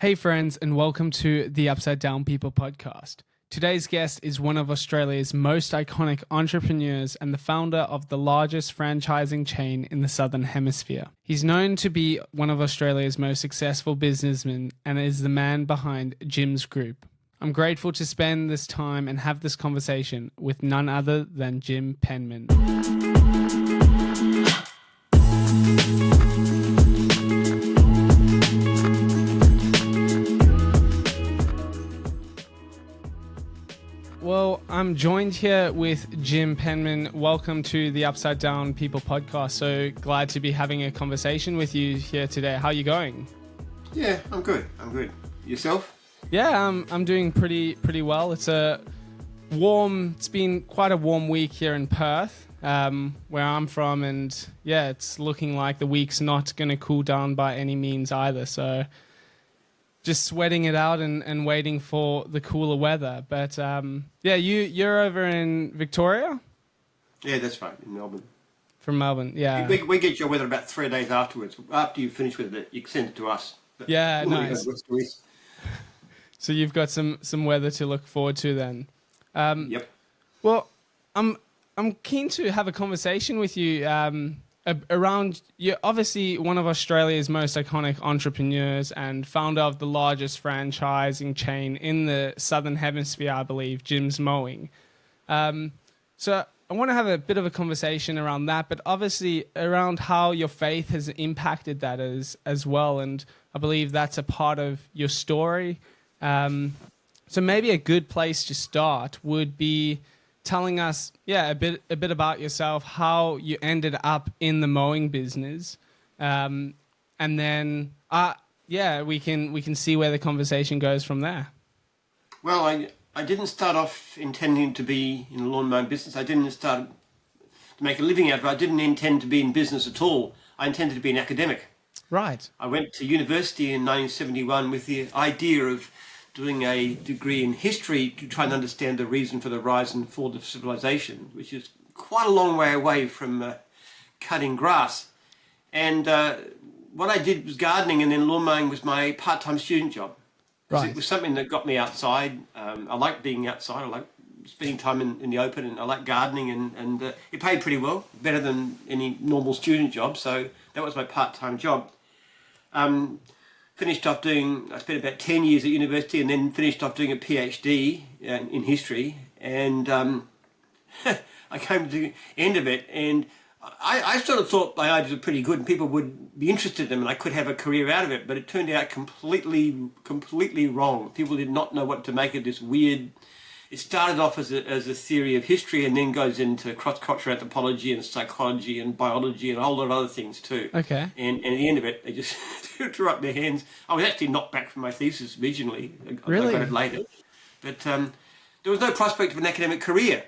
Hey friends, and welcome to the Upside Down People podcast. Today's guest is one of Australia's most iconic entrepreneurs and the founder of the largest franchising chain in the Southern Hemisphere. He's known to be one of Australia's most successful businessmen and is the man behind Jim's Group. I'm grateful to spend this time and have this conversation with none other than Jim Penman. Well, I'm joined here with Jim Penman. Welcome to the Upside Down People podcast. So glad to be having a conversation with you here today. How are you going? Yeah, I'm good. Yourself? Yeah, I'm doing pretty well. It's been quite a warm week here in Perth, where I'm from, and yeah, it's looking like the week's not going to cool down by any means either. So just sweating it out and waiting for the cooler weather. But yeah, you're over in Victoria? Yeah, that's right, in Melbourne. From Melbourne, yeah. We get your weather about 3 days afterwards. After you finish with it, you send it to us. But yeah, nice. Go So you've got some weather to look forward to then. Yep. Well, I'm keen to have a conversation with you around, you're obviously one of Australia's most iconic entrepreneurs and founder of the largest franchising chain in the Southern Hemisphere, I believe, Jim's Mowing. So I want to have a bit of a conversation around that, but obviously around how your faith has impacted that as well. And I believe that's a part of your story. So maybe a good place to start would be telling us, a bit about yourself, how you ended up in the mowing business, and then, we can see where the conversation goes from there. Well, I didn't start off intending to be in the lawn mowing business. I didn't start to make a living out of it. I didn't intend to be in business at all. I intended to be an academic. Right. I went to university in 1971 with the idea of doing a degree in history to try and understand the reason for the rise and fall of civilization, which is quite a long way away from cutting grass. And what I did was gardening, and then lawn mowing was my part-time student job. Right. It was something that got me outside. I like being outside. I like spending time in the open, and I like gardening, and it paid pretty well, better than any normal student job. So that was my part-time job. I spent about 10 years at university and then finished off doing a PhD in history. And I came to the end of it, and I sort of thought my ideas were pretty good and people would be interested in them and I could have a career out of it. But it turned out completely wrong. People did not know what to make of this weird. It started off as a theory of history and then goes into cross-cultural anthropology and psychology and biology and a whole lot of other things too. Okay. And at the end of it, they just threw up their hands. I was actually knocked back from my thesis originally. Really? I got it later. But there was no prospect of an academic career.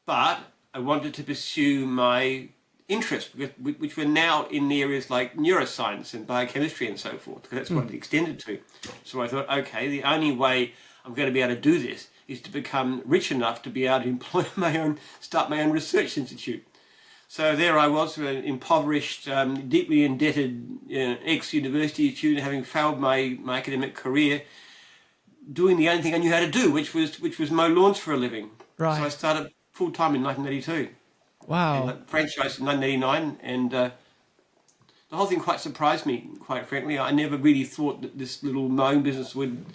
But I wanted to pursue my interests, which were now in the areas like neuroscience and biochemistry and so forth, because that's what it extended to. So I thought, okay, the only way I'm going to be able to do this is to become rich enough to be able to start my own research institute. So there I was, an impoverished, deeply indebted ex-university student, having failed my academic career, doing the only thing I knew how to do, which was mow lawns for a living. Right. So I started full-time in 1982. Wow. And franchised in 1989, and the whole thing quite surprised me, quite frankly. I never really thought that this little mowing business would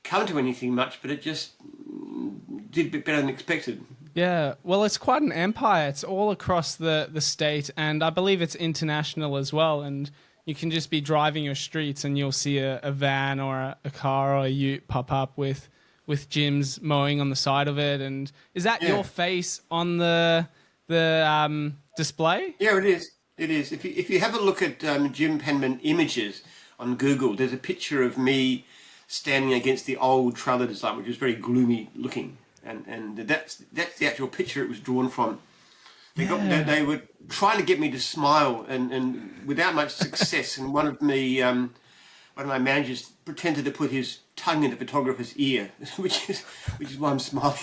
come to anything much, but it just did a bit better than expected. Yeah, well, it's quite an empire. It's all across the state, and I believe it's international as well. And you can just be driving your streets and you'll see a van or a car or a ute pop up with Jim's mowing on the side of it. And is that your face on the display? Yeah, it is. It is. If you have a look at Jim Penman images on Google, there's a picture of me standing against the old trailer design, which was very gloomy looking, and that's the actual picture it was drawn from. They were trying to get me to smile, and without much success. And one of my managers pretended to put his tongue in the photographer's ear, which is why I'm smiling.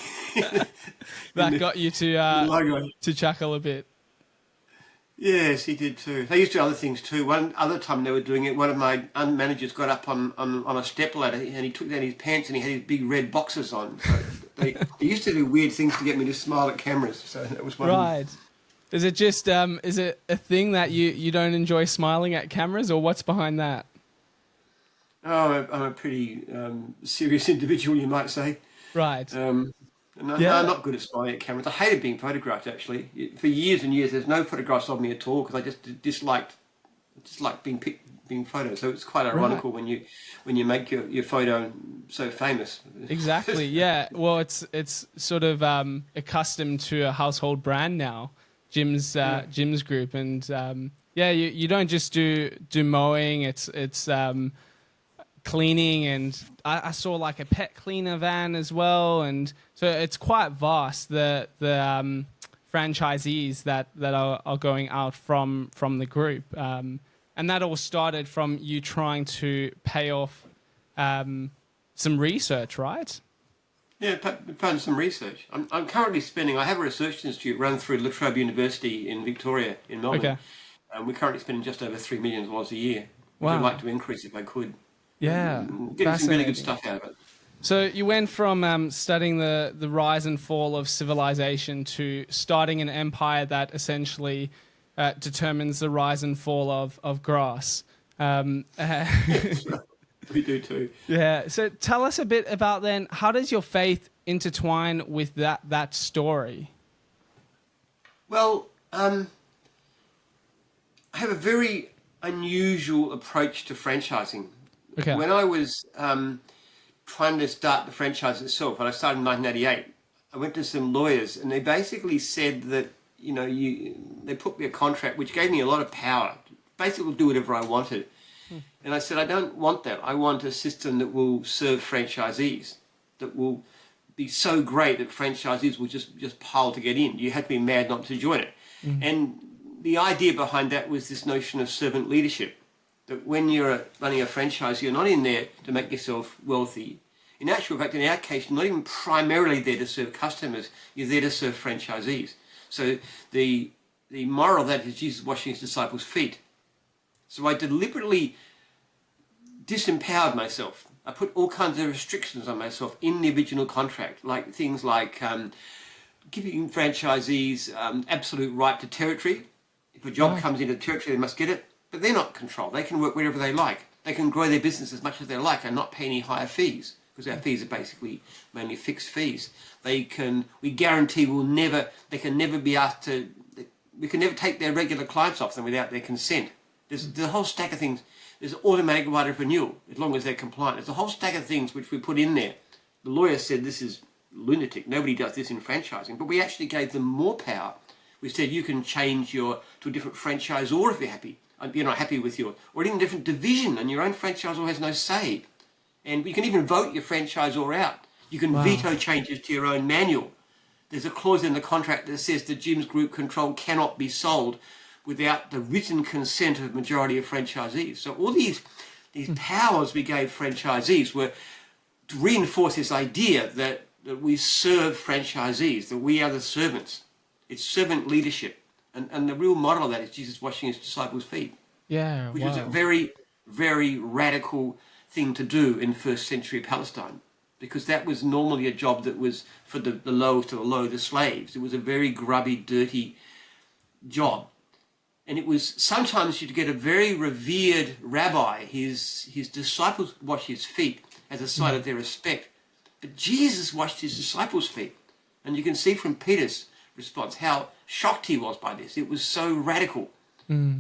That got you to chuckle a bit. Yes, he did too. They used to do other things too. One other time they were doing it, one of my managers got up on a step ladder and he took down his pants and he had his big red boxers on. So they used to do weird things to get me to smile at cameras. So that was one of them. Right. Is it just is it a thing that you don't enjoy smiling at cameras, or what's behind that? Oh, I'm a pretty serious individual, you might say. Right. No, I'm not good at smiling at cameras. I hated being photographed, actually. For years and years, there's no photographs of me at all because I just disliked being photoed. So it's quite ironical when you make your photo so famous. Exactly. Yeah. Well, it's sort of accustomed to a household brand now, Jim's group, and you don't just do mowing. It's cleaning, and I saw like a pet cleaner van as well, and so it's quite vast, the franchisees that are going out from the group, and that all started from you trying to pay off some research, right? Yeah, done some research. I'm currently I have a research institute run through La Trobe University in Victoria, in Melbourne. Okay. We're currently spending just over $3 million a year. Wow. I'd like to increase if I could. Yeah, Getting some really good stuff out of it. So you went from studying the rise and fall of civilization to starting an empire that essentially determines the rise and fall of grass. We do too. Yeah. So tell us a bit about then, how does your faith intertwine with that story? Well, I have a very unusual approach to franchising. Okay. When I was trying to start the franchise itself, and I started in 1988, I went to some lawyers, and they basically said that they put me a contract which gave me a lot of power, basically do whatever I wanted. And I said, I don't want that. I want a system that will serve franchisees, that will be so great that franchisees will just pile to get in. You have to be mad not to join it. Mm-hmm. And the idea behind that was this notion of servant leadership, that when you're running a franchise, you're not in there to make yourself wealthy. In actual fact, in our case, you're not even primarily there to serve customers. You're there to serve franchisees. So the moral of that is Jesus washing his disciples' feet. So I deliberately disempowered myself. I put all kinds of restrictions on myself in the original contract, like things like giving franchisees absolute right to territory. If a job comes into territory, they must get it. But they're not controlled. They can work wherever they like. They can grow their business as much as they like and not pay any higher fees, because our fees are basically mainly fixed fees. We guarantee they can never be asked to, we can never take their regular clients off them without their consent. There's a whole stack of things. There's automatic right of renewal, as long as they're compliant. There's a whole stack of things which we put in there. The lawyer said this is lunatic. Nobody does this in franchising. But we actually gave them more power. We said you can change to a different franchisor if you're not happy with or even a different division, and your own franchisor has no say. And you can even vote your franchisor out. You can veto changes to your own manual. There's a clause in the contract that says the Jim's Group control cannot be sold without the written consent of the majority of franchisees. So all these powers we gave franchisees were to reinforce this idea that we serve franchisees, that we are the servants. It's servant leadership. And the real model of that is Jesus washing his disciples' feet. Yeah, which was a very, very radical thing to do in first century Palestine, because that was normally a job that was for the lowest of the low, the slaves. It was a very grubby, dirty job. And it was sometimes you'd get a very revered rabbi, his disciples wash his feet as a sign of their respect. But Jesus washed his disciples' feet. And you can see from Peter's response how shocked he was by this. It was so radical.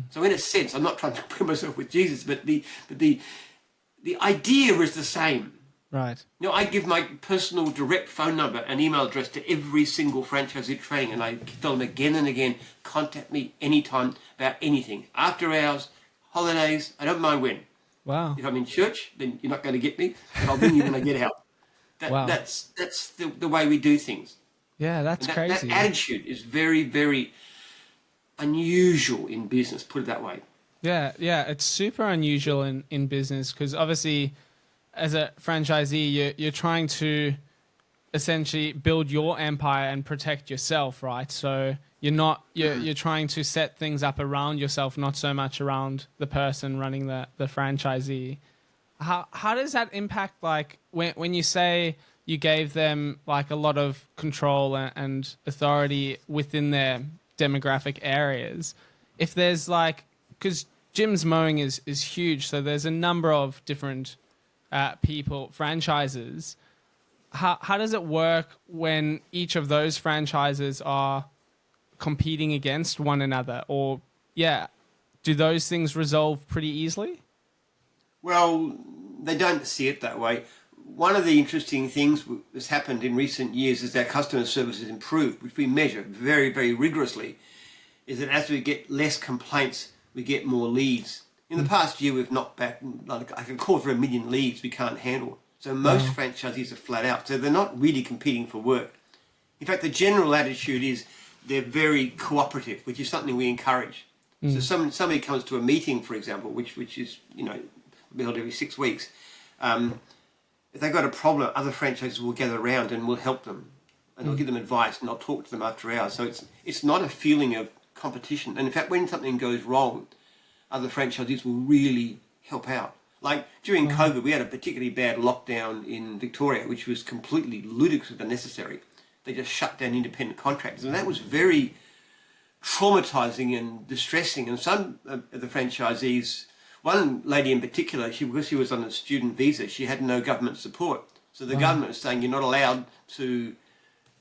So in a sense, I'm not trying to compare myself with Jesus, but the idea is the same. Right. I give my personal direct phone number and email address to every single franchisee training, and I tell them again and again, contact me anytime about anything. After hours, holidays, I don't mind when. Wow. If I'm in church, then you're not going to get me, but I'll ring you when I get out. That's the way we do things. Yeah, that's crazy. That attitude is very, very unusual in business, put it that way. Yeah, it's super unusual in business, because obviously as a franchisee, you're trying to essentially build your empire and protect yourself, right? So you're trying to set things up around yourself, not so much around the person running the franchisee. How does that impact, like when you say you gave them like a lot of control and authority within their demographic areas? If there's like, because Jim's Mowing is huge, so there's a number of different franchises. How does it work when each of those franchises are competing against one another? Or, do those things resolve pretty easily? Well, they don't see it that way. One of the interesting things that's happened in recent years is our customer service has improved, which we measure very, very rigorously, is that as we get less complaints, we get more leads. In the past year, we've knocked back like a quarter of a million leads we can't handle. So most franchisees are flat out. So they're not really competing for work. In fact, the general attitude is they're very cooperative, which is something we encourage. So somebody comes to a meeting, for example, which is, held every 6 weeks. If they've got a problem, other franchises will gather around and will help them. And they'll give them advice and I'll talk to them after hours. So it's not a feeling of competition. And in fact, when something goes wrong, other franchisees will really help out. Like during COVID, we had a particularly bad lockdown in Victoria, which was completely ludicrous and unnecessary. They just shut down independent contractors. And that was very traumatizing and distressing. And some of the franchisees, one lady in particular, because she was on a student visa, she had no government support. So the government was saying you're not allowed to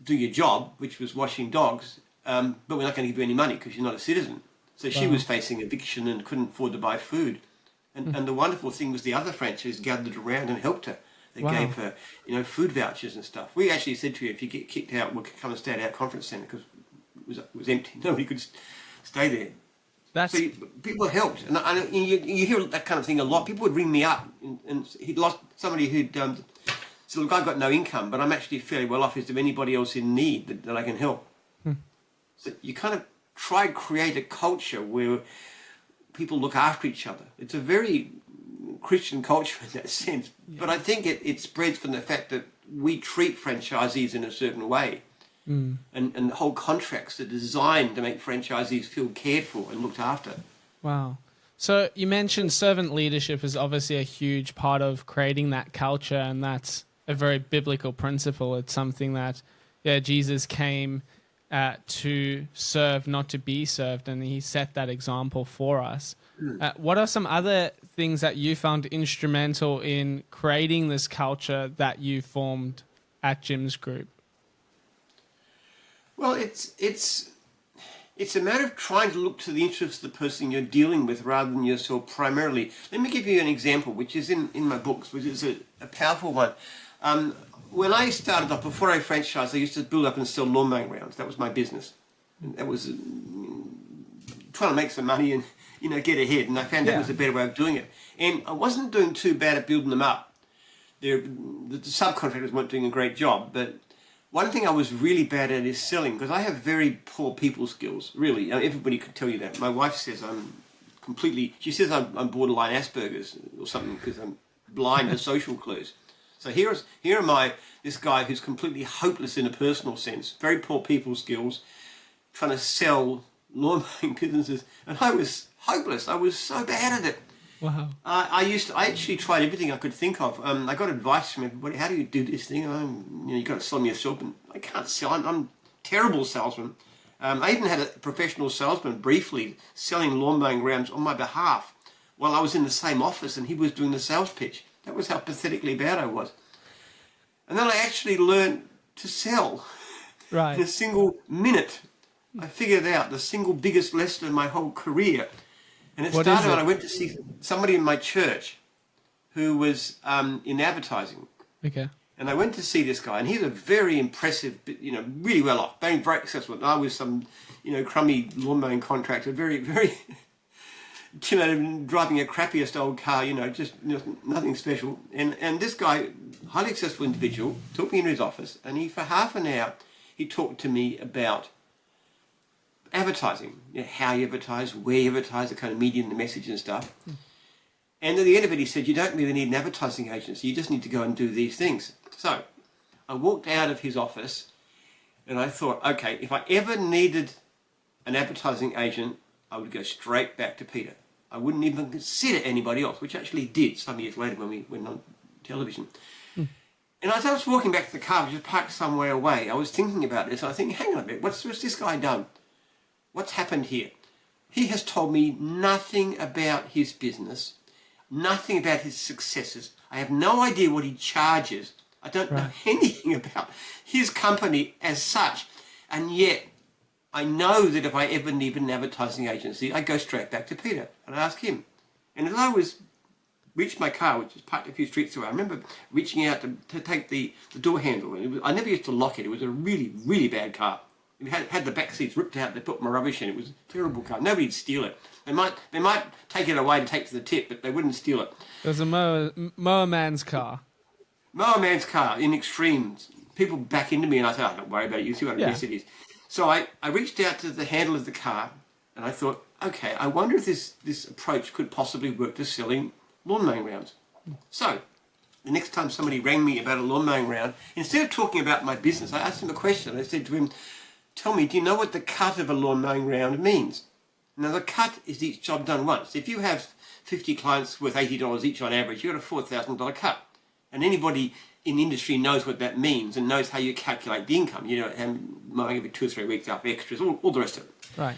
do your job, which was washing dogs, but we're not going to give you any money because you're not a citizen. So she was facing eviction and couldn't afford to buy food. And the wonderful thing was the other franchises gathered around and helped her. They gave her, food vouchers and stuff. We actually said to her, if you get kicked out, we'll come and stay at our conference centre because it was empty. Nobody could stay there. So people helped. And you hear that kind of thing a lot. People would ring me up and he'd lost somebody who'd said, look, I've got no income, but I'm actually fairly well off. Is there anybody else in need that I can help? So you kind of try to create a culture where people look after each other. It's a very Christian culture in that sense. But I think it spreads from the fact that we treat franchisees in a certain way. And the whole contracts are designed to make franchisees feel cared for and looked after. Wow. So you mentioned servant leadership is obviously a huge part of creating that culture, and that's a very biblical principle. It's something that, Jesus came to serve, not to be served, and he set that example for us. What are some other things that you found instrumental in creating this culture that you formed at Jim's group? Well, it's a matter of trying to look to the interests of the person you're dealing with rather than yourself primarily. Let me give you an example, which is in my books, which is a powerful one. When I started off, before I franchised, I used to build up and sell lawn mowing rounds. That was my business. And that was trying to make some money and get ahead. And I found that was a better way of doing it. And I wasn't doing too bad at building them up. The subcontractors weren't doing a great job, but one thing I was really bad at is selling, because I have very poor people skills, really. Everybody could tell you that. My wife says I'm borderline Asperger's or something because I'm blind to social clues. So here am I, this guy who's completely hopeless in a personal sense, very poor people skills, trying to sell lawn mowing businesses, and I was hopeless. I was so bad at it. Wow. I actually tried everything I could think of. I got advice from everybody. How do you do this thing? You got to sell me yourself, and I can't sell. I'm a terrible salesman. I even had a professional salesman briefly selling lawn mowing rounds on my behalf while I was in the same office and he was doing the sales pitch. That was how pathetically bad I was. And then I actually learned to sell. Right. In a single minute. I figured out the single biggest lesson in my whole career. And it started when I went to see somebody in my church who was in advertising. Okay. And I went to see this guy, and he's a very impressive, really well off, very, very successful. And I was some, crummy lawn mowing contractor, very, very, driving a crappiest old car, just nothing special. And this guy, highly successful individual, took me into his office, and for half an hour, he talked to me about advertising, how you advertise, where you advertise, the kind of medium, the message and stuff. And at the end of it, he said, you don't really need an advertising agency. You just need to go and do these things. So I walked out of his office and I thought, okay, if I ever needed an advertising agent, I would go straight back to Peter. I wouldn't even consider anybody else, which I actually did some years later when we went on television. And as I was walking back to the car, which was parked somewhere away, I was thinking about this. I was thinking, hang on a minute, what's this guy done? What's happened here? He has told me nothing about his business, nothing about his successes. I have no idea what he charges. I don't know anything about his company as such. And yet, I know that if I ever need an advertising agency, I go straight back to Peter and I ask him. And as I reached my car, which was parked a few streets away, I remember reaching out to take the door handle. And I never used to lock it. It was a really, really bad car. It had the back seats ripped out. They put my rubbish in. It was a terrible car. Nobody'd steal it. They might take it away to take to the tip, but they wouldn't steal it. It was a mower man's car. Mower man's car in extremes. People back into me and I said, oh, don't worry about it. You see what a mess it is. So I reached out to the handle of the car and I thought, okay, I wonder if this approach could possibly work to selling lawn mowing rounds. So the next time somebody rang me about a lawn mowing round, instead of talking about my business, I asked him a question. I said to him, tell me, do you know what the cut of a lawn mowing round means? Now, the cut is each job done once. If you have 50 clients worth $80 each on average, you've got a $4,000 cut. And anybody in the industry knows what that means and knows how you calculate the income. You know, and mowing every 2 or 3 weeks after extras, all the rest of it. Right.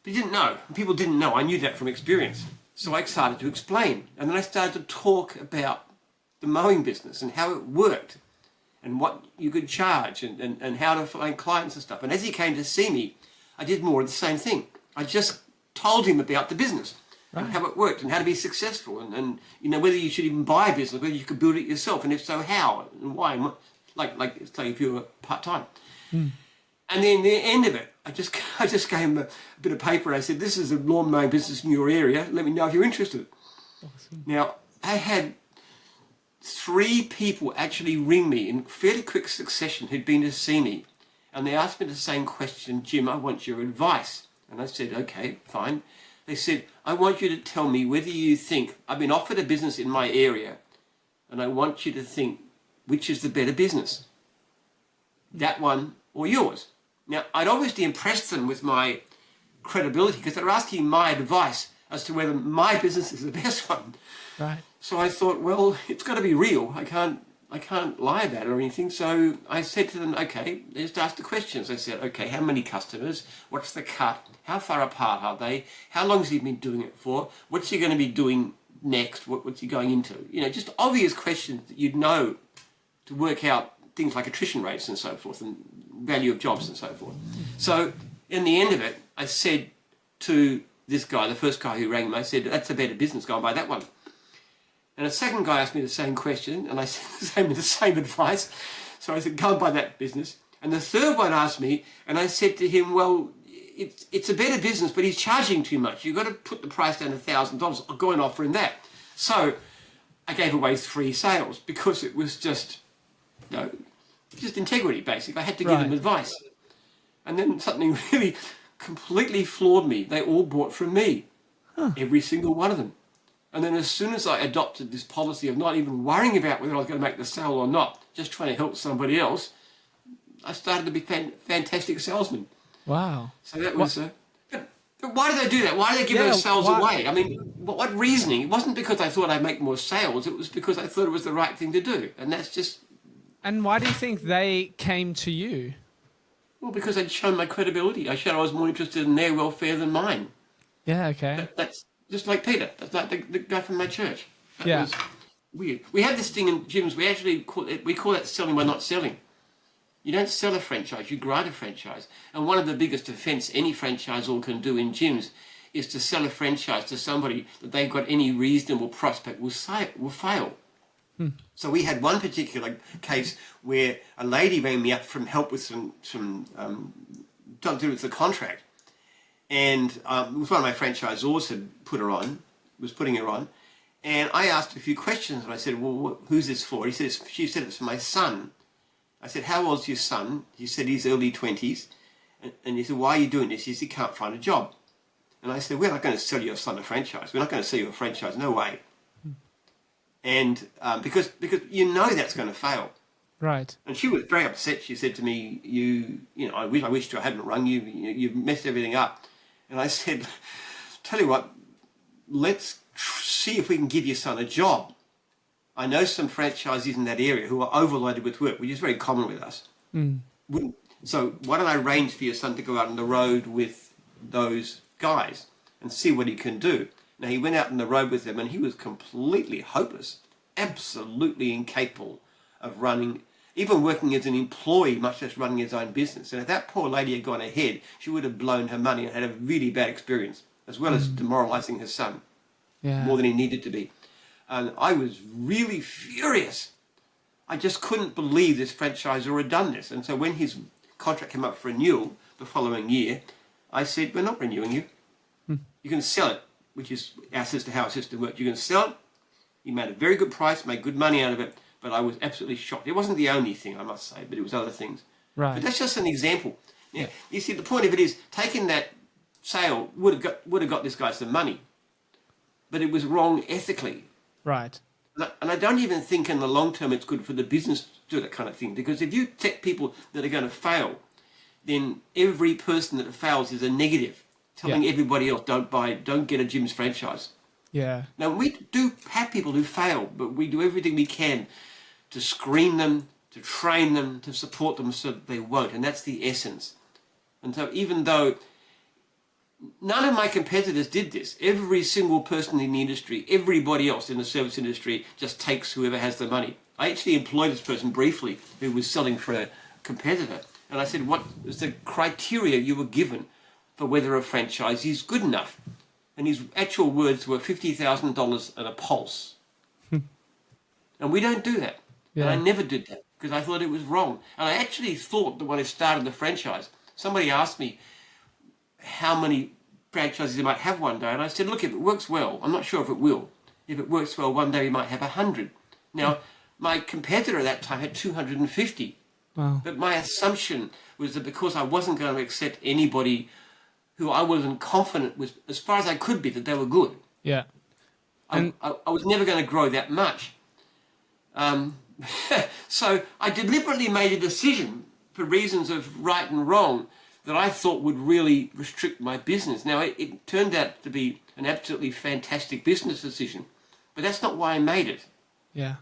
But you didn't know. People didn't know. I knew that from experience. So I started to explain. And then I started to talk about the mowing business and how it worked and what you could charge and how to find clients and stuff. And as he came to see me, I did more of the same thing. I just told him about the business and how it worked and how to be successful and you know, whether you should even buy a business, whether you could build it yourself, and if so, how and why, and what, like say if you were part-time. And then the end of it, I just gave him a bit of paper and I said, this is a lawn mowing business in your area. Let me know if you're interested. Awesome. Now, I had 3 people actually ring me in fairly quick succession who'd been to see me. And they asked me the same question, Jim, I want your advice. And I said, okay, fine. They said, I want you to tell me whether you think, I've been offered a business in my area, and I want you to think which is the better business, that one or yours. Now, I'd obviously impressed them with my credibility because they're asking my advice as to whether my business is the best one. Right. So I thought, well, it's got to be real. I can't lie about it or anything. So I said to them, okay, they just asked the questions. I said, okay, how many customers? What's the cut? How far apart are they? How long has he been doing it for? What's he going to be doing next? What's he going into? You know, just obvious questions that you'd know to work out things like attrition rates and so forth and value of jobs and so forth. So in the end of it, I said to this guy, the first guy who rang me, I said, that's a better business, go and buy that one. And a second guy asked me the same question, and I said the same advice. So I said, go and buy that business. And the third one asked me, and I said to him, well, it's a better business, but he's charging too much. You've got to put the price down to $1,000. I'll go and offer him that. So I gave away 3 sales because it was just, you know, just integrity, basically. I had to give them advice. And then something really completely floored me. They all bought from me, every single one of them. And then as soon as I adopted this policy of not even worrying about whether I was going to make the sale or not, just trying to help somebody else, I started to be fantastic salesman. Wow. So that was... but why do they do that? Why do they give those sales away? I mean, what reasoning? It wasn't because I thought I'd make more sales. It was because I thought it was the right thing to do. And that's just... And why do you think they came to you? Well, because I'd shown my credibility. I showed I was more interested in their welfare than mine. Yeah, okay. That's just like Peter. That's like the guy from my church. That was weird. We have this thing in gyms. We actually call that selling by not selling. You don't sell a franchise, you grant a franchise. And one of the biggest offence any franchisor can do in gyms is to sell a franchise to somebody that they've got any reasonable prospect will fail. So we had one particular case where a lady rang me up from help with some to do with the contract. And it was one of my franchisors had was putting her on. And I asked a few questions and I said, well, who's this for? She said, it's for my son. I said, how old's your son? He said he's early 20s. And he said, why are you doing this? He said, he can't find a job. And I said, we're not going to sell your son a franchise. We're not going to sell you a franchise. No way. And because you know that's going to fail. Right. And she was very upset. She said to me, you know, I wish I hadn't rung you. You've messed everything up. And I said, tell you what, let's see if we can give your son a job. I know some franchisees in that area who are overloaded with work, which is very common with us. So why don't I arrange for your son to go out on the road with those guys and see what he can do? Now, he went out on the road with them and he was completely hopeless, absolutely incapable of running, even working as an employee, much less running his own business. And if that poor lady had gone ahead, she would have blown her money and had a really bad experience, as well as demoralizing her son more than he needed to be. And I was really furious. I just couldn't believe this franchisor had done this. And so when his contract came up for renewal the following year, I said, we're not renewing you. You can sell it, which is how our system works. You can sell it. He made a very good price, made good money out of it, but I was absolutely shocked. It wasn't the only thing, I must say, but it was other things. Right. But that's just an example. Yeah. You see, the point of it is, taking that sale would have got this guy some money, but it was wrong ethically. Right. And I don't even think in the long term it's good for the business to do that kind of thing, because if you take people that are going to fail, then every person that fails is a negative, telling everybody else, don't get a Jim's franchise. Yeah. Now, we do have people who fail, but we do everything we can to screen them, to train them, to support them so that they won't. And that's the essence. And so even though none of my competitors did this, every single person in the industry, everybody else in the service industry just takes whoever has the money. I actually employed this person briefly who was selling for a competitor. And I said, what was the criteria you were given for whether a franchise is good enough? And his actual words were $50,000 and a pulse. And we don't do that. Yeah. And I never did that because I thought it was wrong. And I actually thought that when I started the franchise, somebody asked me how many franchises you might have one day. And I said, look, if it works well, I'm not sure if it will. If it works well, one day we might have 100. Now, my competitor at that time had 250. Wow. But my assumption was that because I wasn't going to accept anybody who I wasn't confident with, as far as I could be, that they were good. Yeah. I was never going to grow that much. So I deliberately made a decision for reasons of right and wrong that I thought would really restrict my business. Now, it turned out to be an absolutely fantastic business decision, but that's not why I made it. Yeah.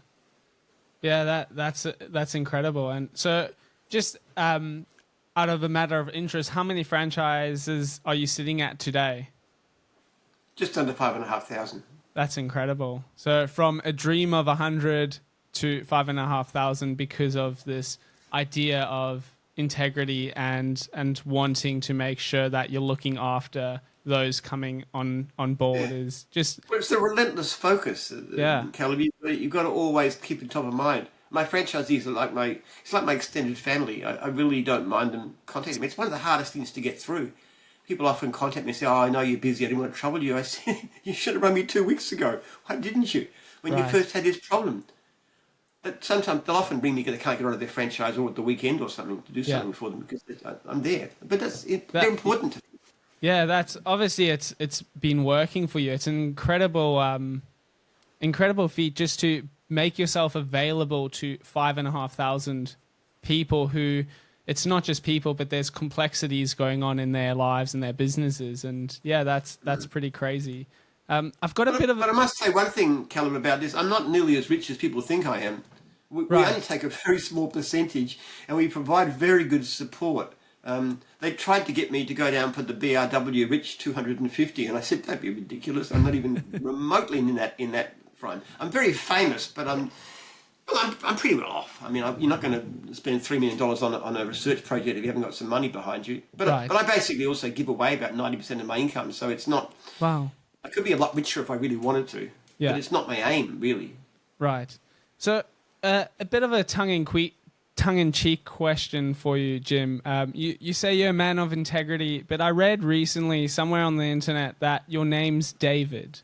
Yeah, that's incredible. And so just out of a matter of interest, how many franchises are you sitting at today? Just under 5,500. That's incredible. So from a dream of 100 to 5,500 because of this idea of integrity and wanting to make sure that you're looking after those coming on board is just... Well, it's the relentless focus, Caleb. You've got to always keep it top of mind. My franchisees are like my extended family. I really don't mind them contacting me. It's one of the hardest things to get through. People often contact me and say, I know you're busy, I didn't want to trouble you. I said, you should have rung me 2 weeks ago. Why didn't you? When you first had this problem. But sometimes they'll often bring me because they can't get out of their franchise or at the weekend or something to do something for them because I'm there. But they're important to me. Yeah, that's obviously it's been working for you. It's an incredible feat just to make yourself available to 5,500 people who, it's not just people, but there's complexities going on in their lives and their businesses. And yeah, that's pretty crazy. I've got a bit of... But I must say one thing, Callum, about this. I'm not nearly as rich as people think I am. We only take a very small percentage and we provide very good support. They tried to get me to go down for the BRW Rich 250, and I said, that'd be ridiculous. I'm not even remotely in that frame. I'm very famous, but I'm pretty well off. I mean, you're not going to spend $3 million on a research project if you haven't got some money behind you. But I basically also give away about 90% of my income, so it's not... Wow. I could be a lot richer if I really wanted to, but it's not my aim, really. Right. So a bit of a tongue-in-cheek question for you, Jim. You say you're a man of integrity, but I read recently somewhere on the internet that your name's David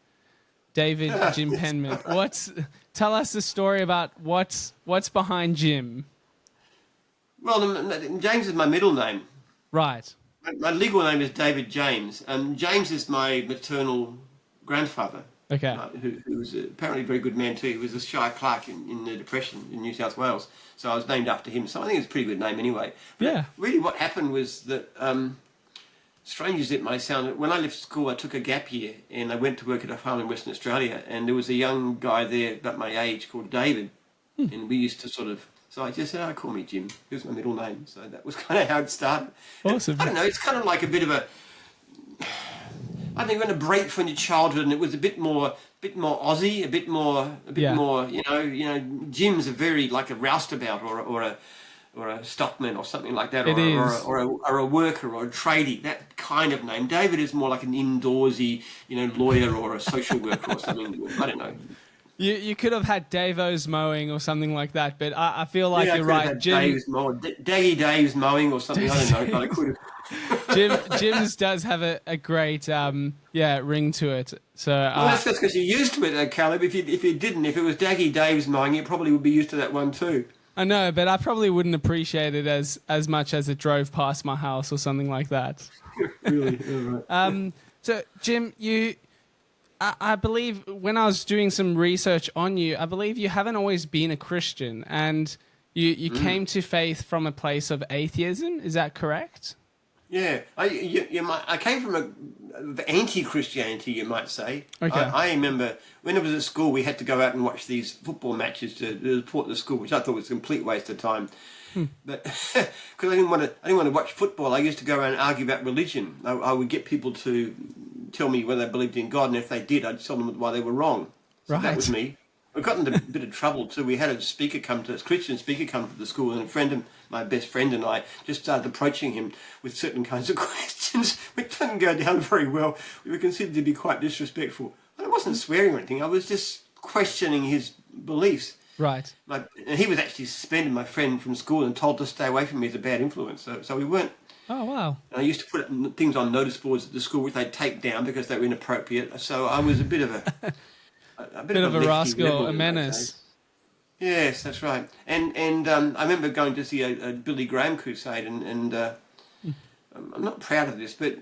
Jim Penman. Tell us the story about what's behind Jim. Well, James is my middle name. Right. My legal name is David James. James is my maternal grandfather. Okay. who was apparently a very good man too. He was a Shire clerk in the Depression in New South Wales. So I was named after him. So I think it's a pretty good name anyway. But Yeah. really what happened was that, strange as it may sound, when I left school I took a gap year and I went to work at a farm in Western Australia, and there was a young guy there about my age called David. And we used to sort of... So I just said, call me Jim. Here's my middle name. So that was kind of how it started. Awesome. And I don't know, it's kind of like a bit of a... I think you went a break from your childhood, and it was a bit more Aussie, a bit more, you know, Jim's a very like a roustabout or a stockman or something like that, or a worker or a tradie, that kind of name. David is more like an indoorsy, you know, lawyer or a social worker or something. I don't know. You could have had Davo's mowing or something like that, but I feel like you're right. Jim, Dave's mowing or something. I don't know, but I could have. Jim's does have a great ring to it. So well, that's because you're used to it, Caleb. If you didn't, if it was Daggy Dave's mowing, you probably would be used to that one too. I know, but I probably wouldn't appreciate it as much as it drove past my house or something like that. Really? All right. So Jim, I believe when I was doing some research on you, I believe you haven't always been a Christian, and you came to faith from a place of atheism. Is that correct? Yeah, I came from the anti-Christianity, you might say. Okay. I remember when I was at school, we had to go out and watch these football matches to report the school, which I thought was a complete waste of time. But because I didn't want to watch football, I used to go around and argue about religion. I would get people to tell me whether they believed in God, and if they did, I'd tell them why they were wrong. So Right. that was me. We got into a bit of trouble too. We had a Christian speaker come to the school, and my best friend and I just started approaching him with certain kinds of questions which didn't go down very well. We were considered to be quite disrespectful. I wasn't swearing or anything. I was just questioning his beliefs. Right. And he was actually suspended, my friend, from school and told to stay away from me as a bad influence. So we weren't. Oh, wow. And I used to put things on notice boards at the school which they'd take down because they were inappropriate. So I was a bit of a... a bit of a rascal, a menace. Yes, that's right. And I remember going to see a Billy Graham crusade, and I'm not proud of this, but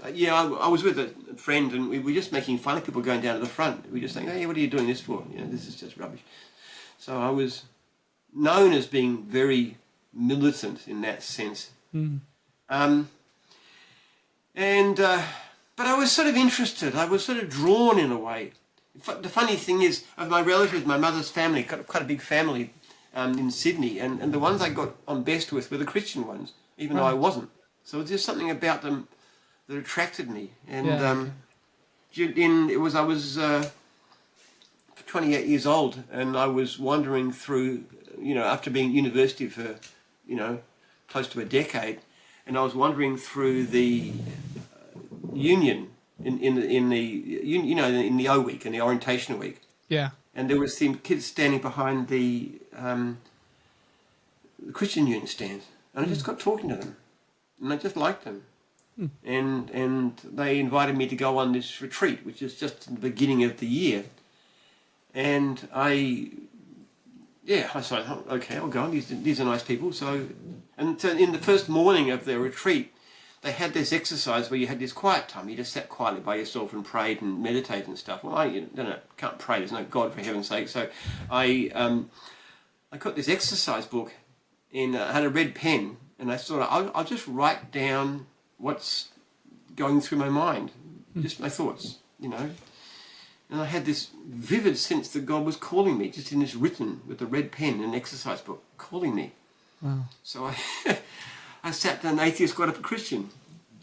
I was with a friend, and we were just making fun of people going down to the front. We were just saying, "Hey, what are you doing this for? You know, this is just rubbish." So I was known as being very militant in that sense. But I was sort of interested. I was sort of drawn in a way. The funny thing is, of my relatives, my mother's family, got quite a big family in Sydney, and the ones I got on best with were the Christian ones, even though I wasn't. So there's just something about them that attracted me. And I was 28 years old, and I was wandering through, after being at university for, close to a decade, and I was wandering through the Union in the O week, in the orientation week. Yeah. And there was some kids standing behind the Christian Union stands, and I just got talking to them, and I just liked them. And they invited me to go on this retreat, which is just the beginning of the year. And I said, okay, I'll go on. These are nice people. So in the first morning of the retreat, they had this exercise where you had this quiet time. You just sat quietly by yourself and prayed and meditated and stuff. Well, I can't pray. There's no God, for heaven's sake. So I got this exercise book, and I had a red pen, and I thought, I'll just write down what's going through my mind, just my thoughts, And I had this vivid sense that God was calling me, just in this written with a red pen in an exercise book, calling me. Wow. So I sat down, atheist got up a Christian,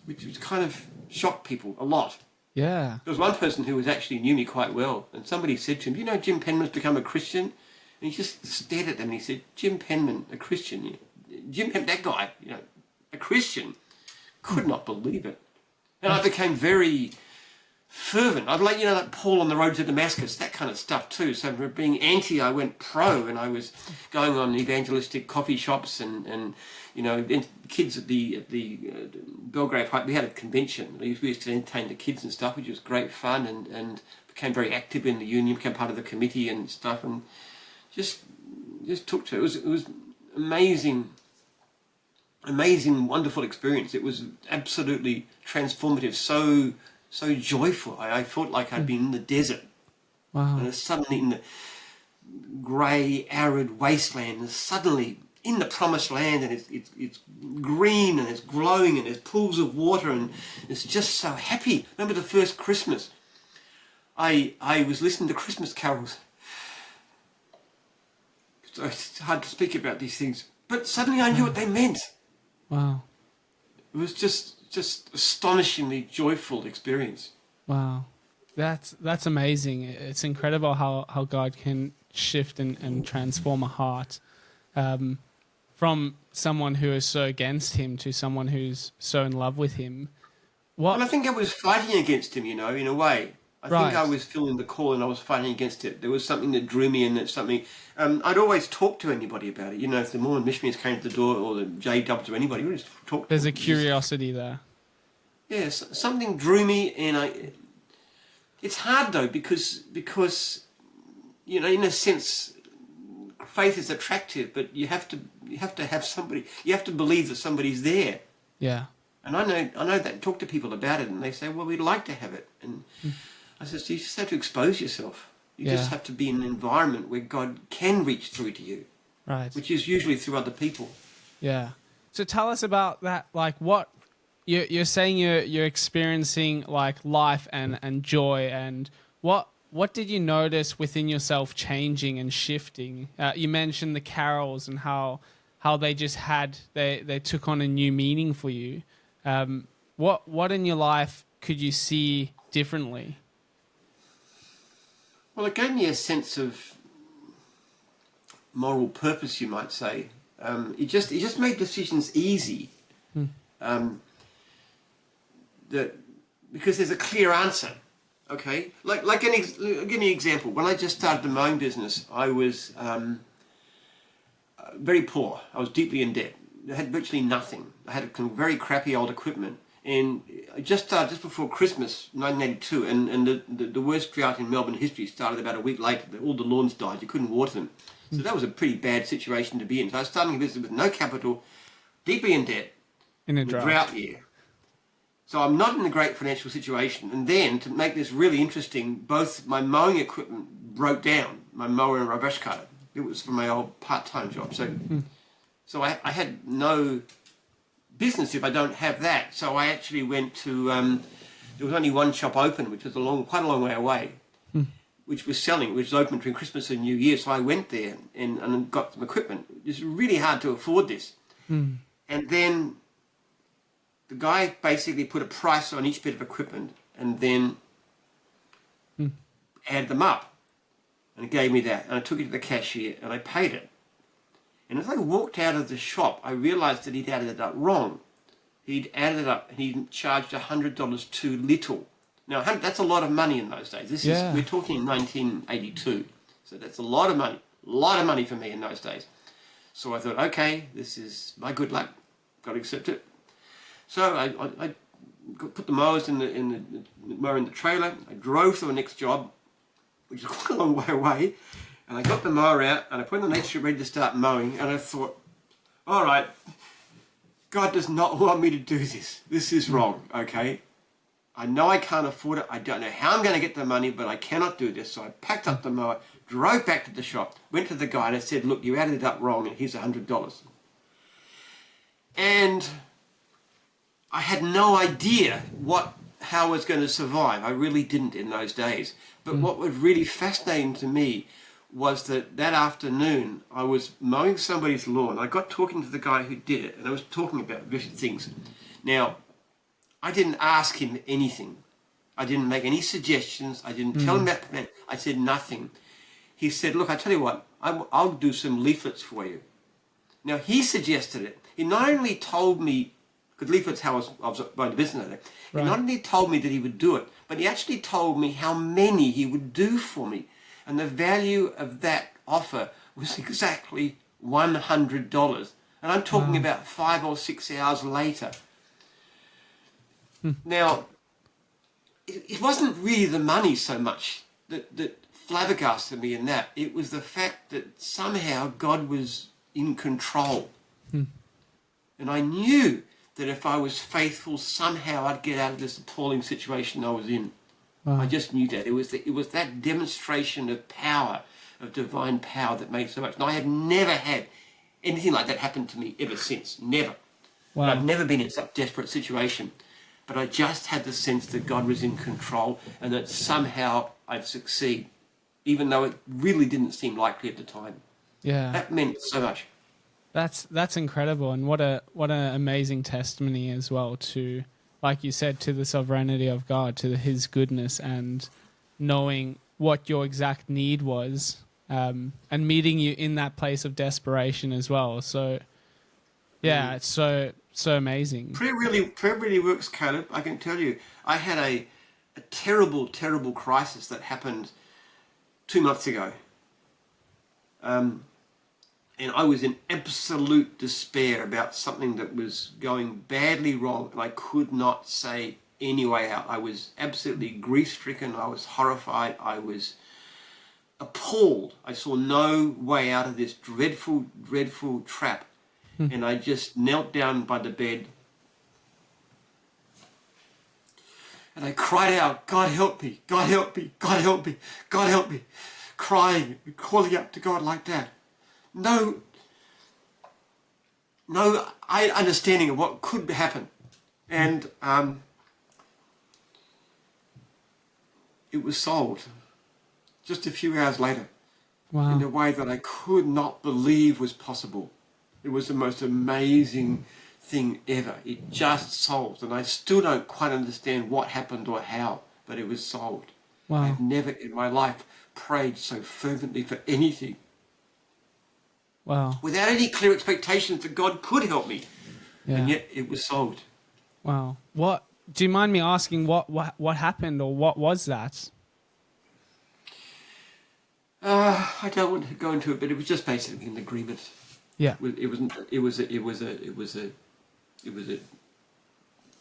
which kind of shocked people a lot. Yeah. There was one person who actually knew me quite well, and somebody said to him, "You know, Jim Penman's become a Christian?" And he just stared at them and he said, "Jim Penman, a Christian? Jim Penman, that guy, a Christian?" Could not believe it. And I became very fervent. I'd like Paul on the road to Damascus, that kind of stuff too. So from being anti, I went pro, and I was going on evangelistic coffee shops and kids at the Belgrave High. We had a convention. We used to entertain the kids and stuff, which was great fun, and became very active in the union, became part of the committee and stuff, and just took to it. It was amazing, wonderful experience. It was absolutely transformative. So so joyful. I felt like I'd been in the desert. Wow. And suddenly in the grey, arid wasteland, and suddenly in the promised land, and it's green and it's glowing and there's pools of water and it's just so happy. Remember the first Christmas, I was listening to Christmas carols. So it's hard to speak about these things, but suddenly I knew what they meant. Wow. It was just astonishingly joyful experience. Wow. That's amazing. It's incredible how God can shift and transform a heart from someone who is so against him to someone who's so in love with him. Well, I think I was fighting against him, in a way. I Right. think I was feeling the call and I was fighting against it. There was something that drew me in. That something. I'd always talk to anybody about it. If the Mormon missionaries came to the door or the J-Dubs or anybody, we just talk. There's a curiosity there. Yeah, something drew me, and it's hard though because in a sense, faith is attractive, but you have to have somebody. You have to believe that somebody's there. Yeah. And I know that talk to people about it, and they say, "Well, we'd like to have it." And I said, "You just have to expose yourself. You just have to be in an environment where God can reach through to you, Right. which is usually through other people." Yeah. So tell us about that. Like, what you're saying, you're experiencing like life and joy, and what did you notice within yourself changing and shifting? You mentioned the carols and how they just they took on a new meaning for you. What in your life could you see differently? Well, it gave me a sense of moral purpose, you might say. It just made decisions easy. That because there's a clear answer. Okay, give me an example. When I just started the mowing business, I was very poor. I was deeply in debt. I had virtually nothing. I had very crappy old equipment. And I just started just before Christmas, 1982, and the worst drought in Melbourne history started about a week later. All the lawns died. You couldn't water them. So that was a pretty bad situation to be in. So I was starting a business with no capital, deeply in debt, In a in a drought. drought year. So I'm not in a great financial situation. And then, to make this really interesting, both my mowing equipment broke down, my mower and my brush cutter. It was from my old part-time job. So I had no business if I don't have that. So I actually went to, there was only one shop open, which was quite a long way away, which was open between Christmas and New Year. So I went there and got some equipment. It's really hard to afford this. And then the guy basically put a price on each bit of equipment and then added them up. And he gave me that. And I took it to the cashier and I paid it. And as I walked out of the shop, I realized that he'd added it up wrong. He'd added it up and he'd charged $100 too little. Now, that's a lot of money in those days. We're talking 1982. So that's a lot of money for me in those days. So I thought, okay, this is my good luck. Got to accept it. So I put the mowers in the trailer. I drove to the next job, which is quite a long way away. And I got the mower out and I put it on the next street ready to start mowing. And I thought, all right, God does not want me to do this. This is wrong, okay? I know I can't afford it. I don't know how I'm going to get the money, but I cannot do this. So I packed up the mower, drove back to the shop, went to the guy and I said, look, you added it up wrong and here's $100. And I had no idea how I was going to survive. I really didn't in those days. But what was really fascinating to me was that afternoon I was mowing somebody's lawn. I got talking to the guy who did it, and I was talking about various things. Now, I didn't ask him anything. I didn't make any suggestions. I didn't tell him about that. I said nothing. He said, look, I tell you what, I'll do some leaflets for you. Now, he suggested it. He not only told me, because leaflets how I was buying the business there, he not only told me that he would do it, but he actually told me how many he would do for me. And the value of that offer was exactly $100. And I'm talking about 5 or 6 hours later. Now, it wasn't really the money so much that flabbergasted me in that. It was the fact that somehow God was in control. And I knew that if I was faithful, somehow I'd get out of this appalling situation I was in. Wow. I just knew that. It was that demonstration of power, of divine power, that made so much. And I have never had anything like that happen to me ever since. Never. Wow. And I've never been in such a desperate situation. But I just had the sense that God was in control and that somehow I'd succeed, even though it really didn't seem likely at the time. Yeah. That meant so much. That's incredible, and what an amazing testimony as well to, like you said, to the sovereignty of God, to His goodness, and knowing what your exact need was, and meeting you in that place of desperation as well. So, yeah, it's so amazing. Prayer really works, Caleb. I can tell you. I had a terrible, terrible crisis that happened 2 months ago. And I was in absolute despair about something that was going badly wrong, and I could not say any way out. I was absolutely grief-stricken. I was horrified. I was appalled. I saw no way out of this dreadful, dreadful trap. And I just knelt down by the bed and I cried out, God help me, God help me, God help me, God help me. Crying, calling out to God like that. No understanding of what could happen. And it was solved just a few hours later. Wow. In a way that I could not believe was possible. It was the most amazing thing ever. It just solved, and I still don't quite understand what happened or how, but it was solved. Wow. I've never in my life prayed so fervently for anything. Wow. Without any clear expectations that God could help me. Yeah. And yet it was solved. Wow. What, do you mind me asking what happened, or what was that? I don't want to go into it, but it was just basically an agreement. Yeah. It was a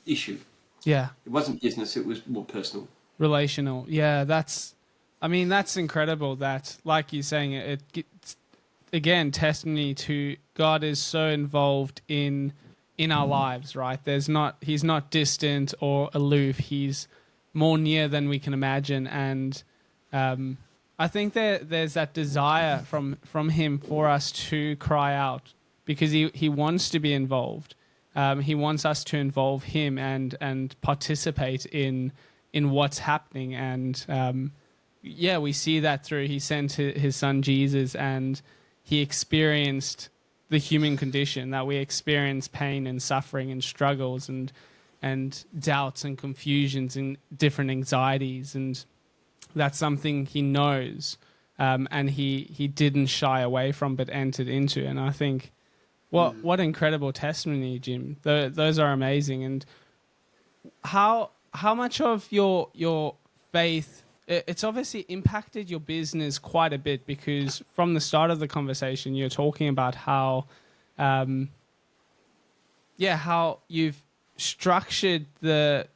issue. Yeah. It wasn't business, it was more personal. Relational. Yeah, that's incredible that, like you're saying, it gets, again, testimony to God is so involved in our lives, right? He's not distant or aloof. He's more near than we can imagine. And I think there's that desire from Him for us to cry out, because he wants to be involved. He wants us to involve Him and participate in what's happening. And we see that through He sent His Son Jesus, and He experienced the human condition, that we experience pain and suffering and struggles and doubts and confusions and different anxieties, and that's something He knows, and he didn't shy away from, but entered into. And I think what incredible testimony, Jim. Those are amazing. And how much of your faith, it's obviously impacted your business quite a bit, because from the start of the conversation, you're talking about how you've structured the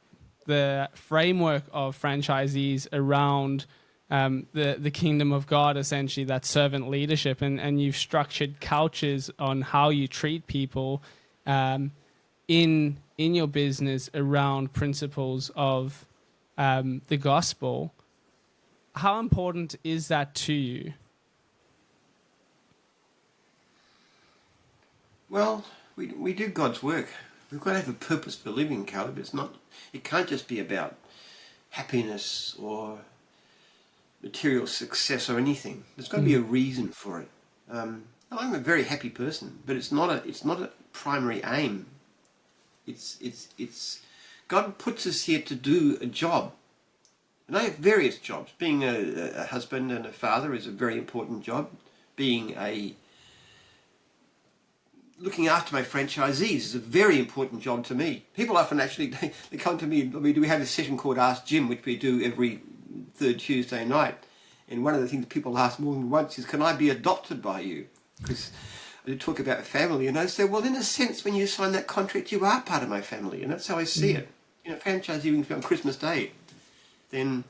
framework of franchisees around the kingdom of God, essentially, that servant leadership, and you've structured cultures on how you treat people in your business around principles of the gospel. How important is that to you? Well, we do God's work. We've got to have a purpose for living, Caleb. It can't just be about happiness or material success or anything. There's got to be a reason for it. I'm a very happy person, but it's not a primary aim. It's God puts us here to do a job. And I have various jobs. Being a husband and a father is a very important job. Looking after my franchisees is a very important job to me. People often they come to me. We have a session called Ask Jim, which we do every third Tuesday night. And one of the things people ask more than once is, can I be adopted by you? Because I talk about family, and I say, well, in a sense, when you sign that contract, you are part of my family, and that's how I see it. Franchising on Christmas Day, then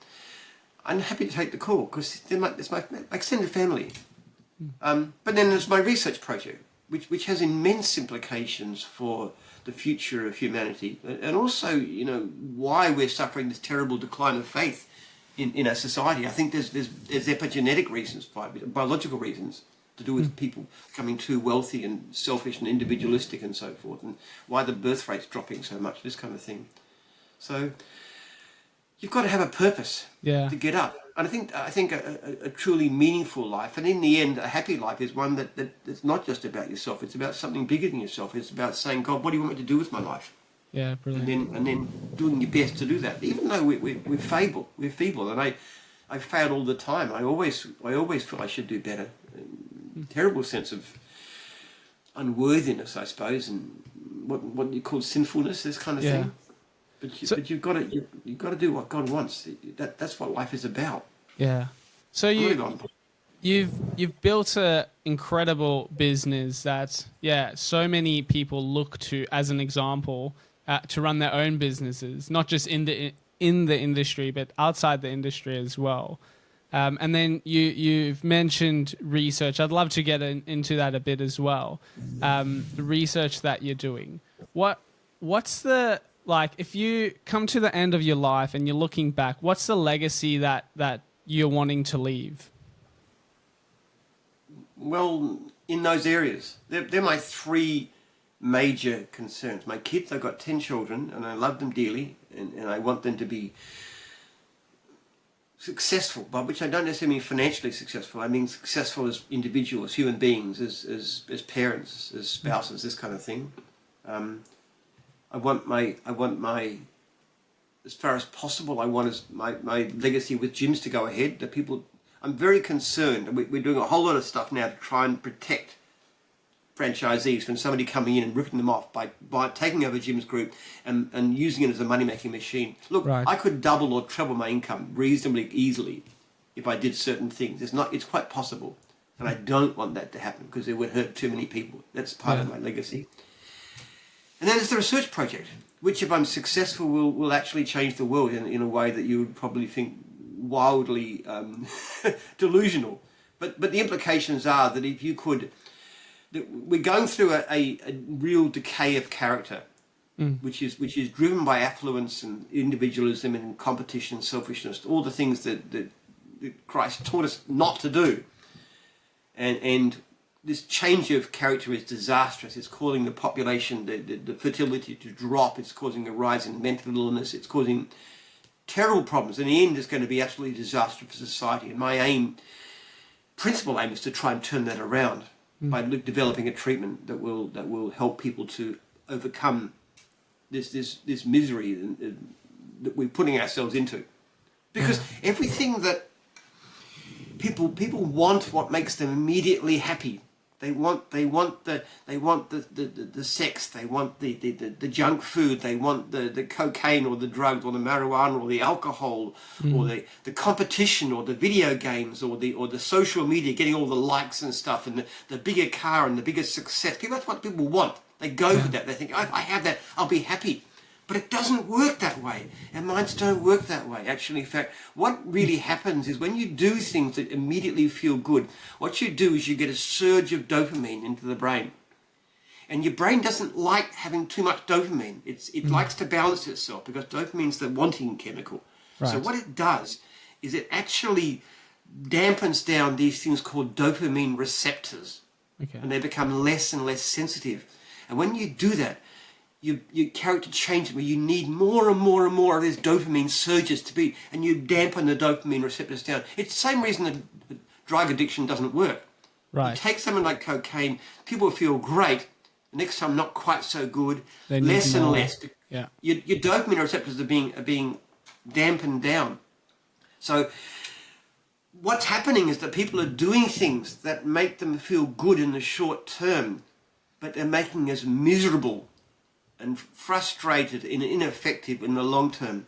I'm happy to take the call, because it's my extended family. But then there's my research project, which has immense implications for the future of humanity, and also, you know, why we're suffering this terrible decline of faith in our society. I think there's epigenetic reasons, biological reasons to do with people becoming too wealthy and selfish and individualistic and so forth, and why the birth rate's dropping so much, this kind of thing. So you've got to have a purpose to get up. And I think a truly meaningful life, and in the end, a happy life, is one that's not just about yourself. It's about something bigger than yourself. It's about saying, God, what do you want me to do with my life? Yeah, brilliant. And then doing your best to do that, even though we're feeble, and I fail all the time. I always feel I should do better. Terrible sense of unworthiness, I suppose, and what you call sinfulness, this kind of thing. But you've got to do what God wants. That's what life is about. Yeah. So you've built an incredible business that so many people look to as an example to run their own businesses, not just in the industry but outside the industry as well. And then you've mentioned research. I'd love to get into that a bit as well. The research that you're doing. What's the, like, if you come to the end of your life and you're looking back, what's the legacy that you're wanting to leave? Well, in those areas, they're my three major concerns. My kids, I've got 10 children, and I love them dearly, and I want them to be successful, by which I don't necessarily mean financially successful. I mean successful as individuals, human beings, as parents, as spouses, this kind of thing. I want my, as far as possible, I want my legacy with gyms to go ahead. The people, I'm very concerned. We're doing a whole lot of stuff now to try and protect franchisees from somebody coming in and ripping them off by taking over Jim's group and using it as a money-making machine. Look, right. I could double or treble my income reasonably easily if I did certain things. It's quite possible. And I don't want that to happen because it would hurt too many people. That's part of my legacy. And then there's the research project, which, if I'm successful, will actually change the world in a way that you would probably think wildly delusional. But the implications are that if you could, that we're going through a real decay of character, which is driven by affluence and individualism and competition, selfishness, all the things that Christ taught us not to do. And this change of character is disastrous. It's causing the population, the fertility to drop. It's causing a rise in mental illness. It's causing terrible problems. In the end, it's going to be absolutely disastrous for society. And my principal aim is to try and turn that around by developing a treatment that will help people to overcome this misery that we're putting ourselves into. Because everything that people want, what makes them immediately happy. They want the sex, they want the junk food, they want the cocaine or the drugs or the marijuana or the alcohol or the competition or the video games or the social media, getting all the likes and stuff, and the bigger car and the bigger success. That's what people want. They go for that. They think, if I have that, I'll be happy. But it doesn't work that way. Our minds don't work that way. Actually, in fact, what really happens is when you do things that immediately feel good, what you do is you get a surge of dopamine into the brain. And your brain doesn't like having too much dopamine. It likes to balance itself because dopamine's the wanting chemical. Right. So what it does is it actually dampens down these things called dopamine receptors. Okay. And they become less and less sensitive. And when you do that, your character changes where you need more and more and more of these dopamine surges to be, and you dampen the dopamine receptors down. It's the same reason that drug addiction doesn't work. Right. You take something like cocaine, people feel great. The next time, not quite so good. Less and less. Yeah. Your dopamine receptors are being dampened down. So what's happening is that people are doing things that make them feel good in the short term, but they're making us miserable and frustrated and ineffective in the long term,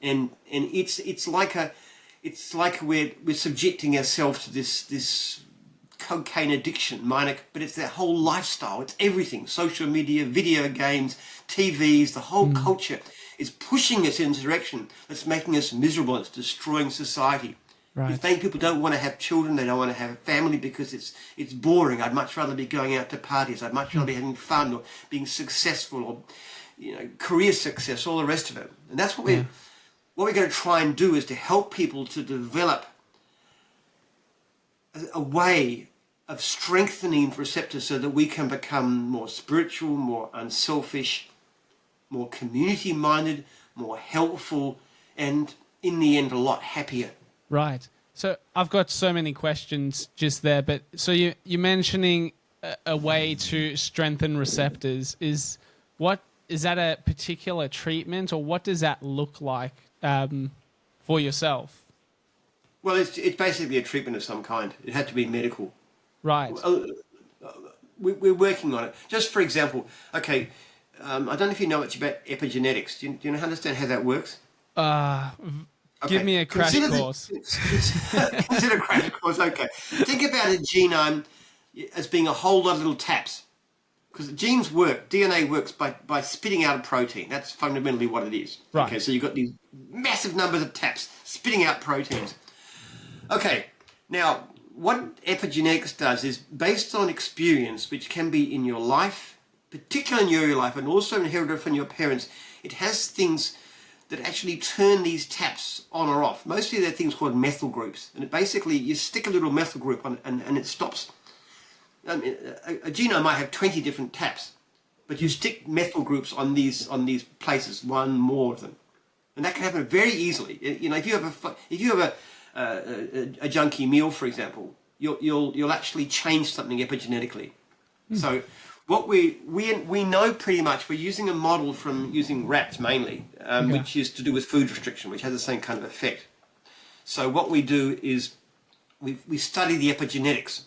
and it's like we're subjecting ourselves to this cocaine addiction, but it's their whole lifestyle. It's everything: social media, video games, TVs. The whole culture is pushing us in a direction that's making us miserable. It's destroying society, Right. If many people don't want to have children, they don't want to have a family because it's boring. I'd much rather be going out to parties. I'd much rather be having fun or being successful or, career success, all the rest of it. And that's what we're going to try and do, is to help people to develop a way of strengthening receptors so that we can become more spiritual, more unselfish, more community-minded, more helpful, and in the end, a lot happier. Right. So I've got so many questions just there, but so you're mentioning a way to strengthen receptors. Is that a particular treatment, or what does that look like for yourself? Well, it's basically a treatment of some kind. It had to be medical. Right. We're working on it. Just for example, okay, I don't know if you know much about epigenetics. Do you understand how that works? Give me a crash course. Consider a crash course, okay. Think about a genome as being a whole lot of little taps. Because genes work, DNA works by spitting out a protein. That's fundamentally what it is. Right. Okay, so you've got these massive numbers of taps spitting out proteins. Okay, now what epigenetics does is based on experience, which can be in your life, particularly in your life, and also inherited from your parents. It has things that actually turn these taps on or off. Mostly they're things called methyl groups. And basically you stick a little methyl group on and it stops. A genome might have 20 different taps, but you stick methyl groups on these places, one more of them. And that can happen very easily. If you have a junky meal, for example, you'll actually change something epigenetically. So what we know pretty much, we're using a model from using rats mainly, which is to do with food restriction, which has the same kind of effect. So what we do is we study the epigenetics.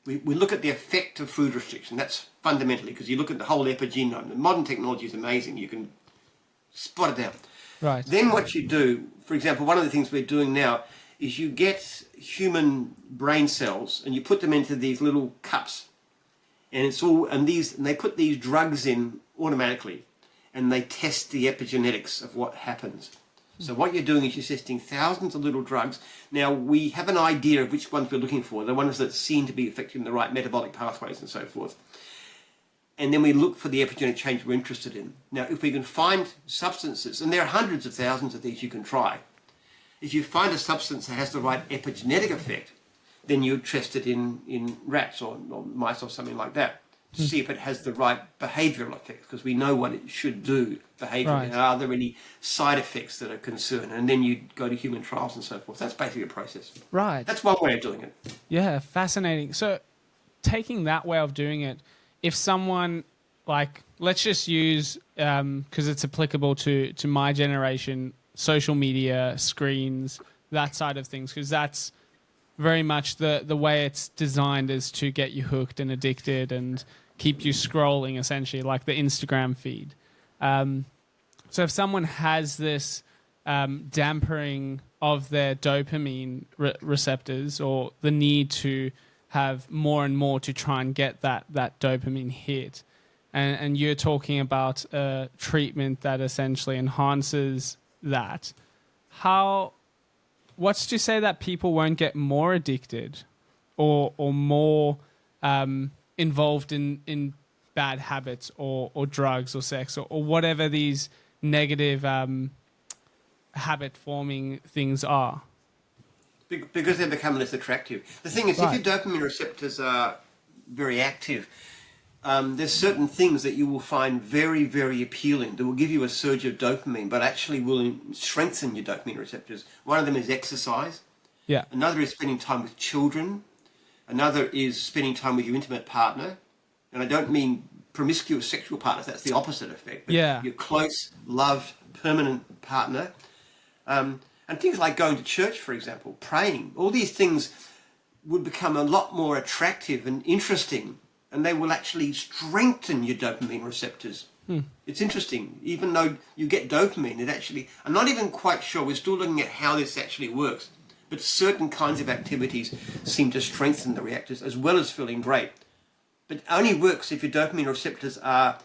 We look at the effect of food restriction. That's fundamentally, because you look at the whole epigenome. The modern technology is amazing. You can spot it down. Right. Then what you do, for example, one of the things we're doing now is you get human brain cells and you put them into these little cups. And they put these drugs in automatically, and they test the epigenetics of what happens. So what you're doing is you're testing thousands of little drugs. Now we have an idea of which ones we're looking for, the ones that seem to be affecting the right metabolic pathways and so forth. And then we look for the epigenetic change we're interested in. Now if we can find substances, and there are hundreds of thousands of these you can try, if you find a substance that has the right epigenetic effect, then you test it in rats or mice or something like that to see if it has the right behavioural effects, because we know what it should do behaviourally. Right. And are there any side effects that are concerned? And then you go to human trials and so forth. That's basically a process. Right. That's one way of doing it. Yeah, fascinating. So taking that way of doing it, if someone, like, let's just use, because it's applicable to my generation, social media, screens, that side of things, because that's very much the way it's designed is to get you hooked and addicted and keep you scrolling, essentially, like the Instagram feed. So if someone has this dampering of their dopamine receptors, or the need to have more and more to try and get that dopamine hit, and you're talking about a treatment that essentially enhances that, what's to say that people won't get more addicted or more involved in bad habits or drugs or sex or whatever these negative habit forming things are? Because they become less attractive. The thing is, Right. if your dopamine receptors are very active, there's certain things that you will find very, very appealing that will give you a surge of dopamine, but actually will strengthen your dopamine receptors. One of them is exercise. Yeah. Another is spending time with children. Another is spending time with your intimate partner. And I don't mean promiscuous sexual partners. That's the opposite effect. But Yeah. your close, loved, permanent partner. And things like going to church, for example, praying. All these things would become a lot more attractive and interesting, and they will actually strengthen your dopamine receptors. It's interesting. Even though you get dopamine, it actually... I'm not even quite sure. We're still looking at how this actually works. But certain kinds of activities seem to strengthen the reactors as well as feeling great. But it only works if your dopamine receptors are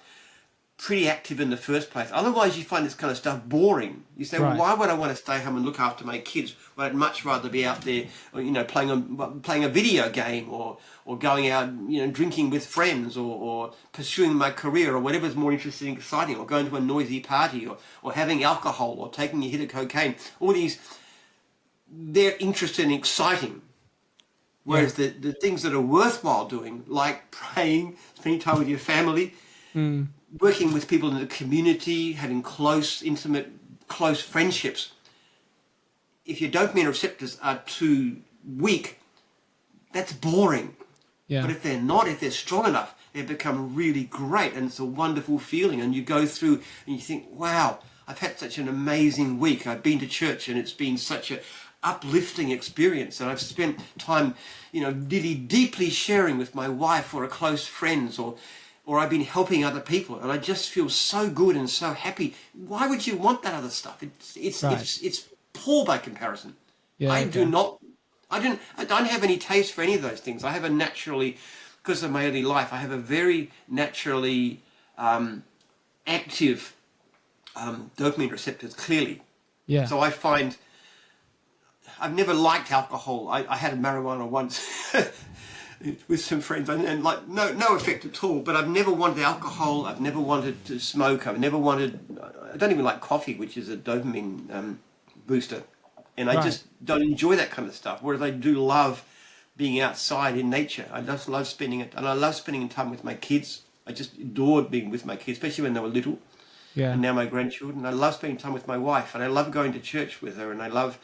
pretty active in the first place. Otherwise, you find this kind of stuff boring. You say, well, why would I want to stay home and look after my kids when I'd much rather be out there, or, playing a video game or going out, drinking with friends or pursuing my career or whatever's more interesting and exciting, or going to a noisy party or having alcohol or taking a hit of cocaine. All these, they're interesting and exciting. Whereas the things that are worthwhile doing, like praying, spending time with your family, working with people in the community, having close, intimate, close friendships. If your dopamine receptors are too weak, that's boring. Yeah. But if they're not, if they're strong enough, they become really great, and it's a wonderful feeling. And you go through and you think, wow, I've had such an amazing week. I've been to church and it's been such a uplifting experience, and I've spent time, really deeply sharing with my wife or a close friends, or I've been helping other people, and I just feel so good and so happy. Why would you want that other stuff? It's poor by comparison. Yeah, I don't have any taste for any of those things. I have because of my early life, I have a very naturally active dopamine receptors, clearly. Yeah. So I find I've never liked alcohol. I had a marijuana once with some friends, and like no effect at all. But I've never wanted alcohol. I've never wanted to smoke. I don't even like coffee, which is a dopamine booster. And I just don't enjoy that kind of stuff. Whereas I do love being outside in nature. I just love spending it, and I love spending time with my kids. I just adored being with my kids, especially when they were little. Yeah. And now my grandchildren. I love spending time with my wife, and I love going to church with her, and I love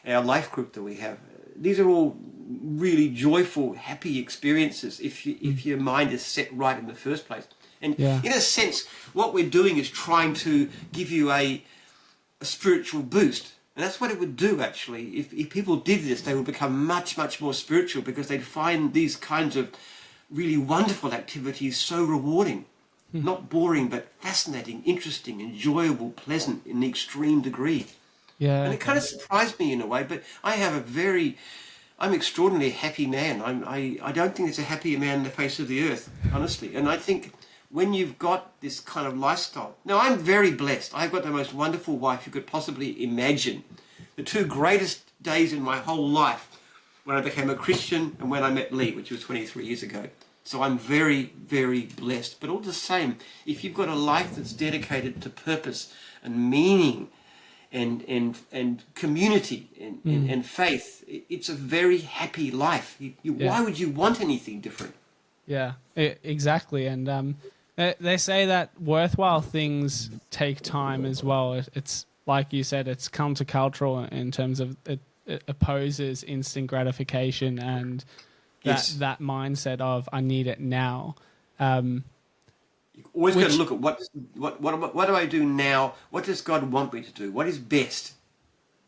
our life group that we have. These are all really joyful, happy experiences if your mind is set right in the first place. And in a sense, what we're doing is trying to give you a spiritual boost. And that's what it would do, actually. If people did this, they would become much, much more spiritual, because they'd find these kinds of really wonderful activities so rewarding. Not boring, but fascinating, interesting, enjoyable, pleasant in the extreme degree. Yeah, and it kind of surprised me in a way, but I'm extraordinarily happy man. I don't think there's a happier man on the face of the earth, honestly. And I think when you've got this kind of lifestyle, now I'm very blessed. I've got the most wonderful wife you could possibly imagine. The two greatest days in my whole life, when I became a Christian and when I met Lee, which was 23 years ago. So I'm very, very blessed. But all the same, if you've got a life that's dedicated to purpose and meaning and community and faith, it's a very happy life. Why would you want anything different? Yeah, exactly. And they say that worthwhile things take time as well. It's like you said, it's countercultural in terms of it opposes instant gratification and that mindset of I need it now. You always got to look at what do I do now? What does God want me to do? What is best?